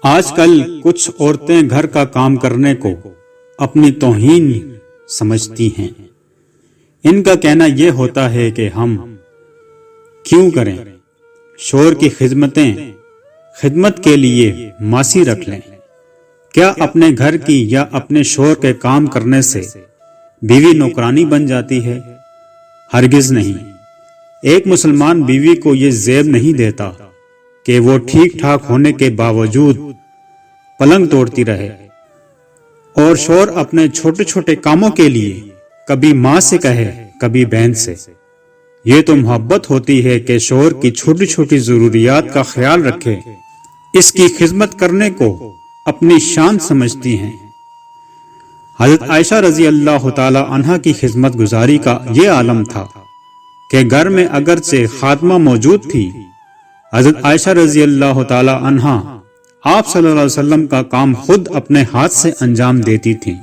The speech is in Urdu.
آج کل کچھ عورتیں گھر کا کام کرنے کو اپنی توہین سمجھتی ہیں۔ ان کا کہنا یہ ہوتا ہے کہ ہم کیوں کریں، شوہر کی خدمت کے لیے ماسی رکھ لیں۔ کیا اپنے گھر کی یا اپنے شوہر کے کام کرنے سے بیوی نوکرانی بن جاتی ہے؟ ہرگز نہیں۔ ایک مسلمان بیوی کو یہ زیب نہیں دیتا کہ وہ ٹھیک ٹھاک ہونے کے باوجود پلنگ توڑتی رہے، اور شوہر اپنے چھوٹے چھوٹے کاموں کے لیے کبھی ماں سے کہے کبھی بہن سے۔ یہ تو محبت ہوتی ہے کہ شوہر کی چھوٹی چھوٹی ضروریات کا خیال رکھے، اس کی خدمت کرنے کو اپنی شان سمجھتی ہیں۔ حضرت عائشہ رضی اللہ تعالی عنہا کی خدمت گزاری کا یہ عالم تھا کہ گھر میں اگرچہ خادمہ موجود تھی، حضرت عائشہ رضی اللہ تعالی عنہا آپ صلی اللہ علیہ وسلم کا کام خود اپنے ہاتھ سے انجام دیتی تھیں۔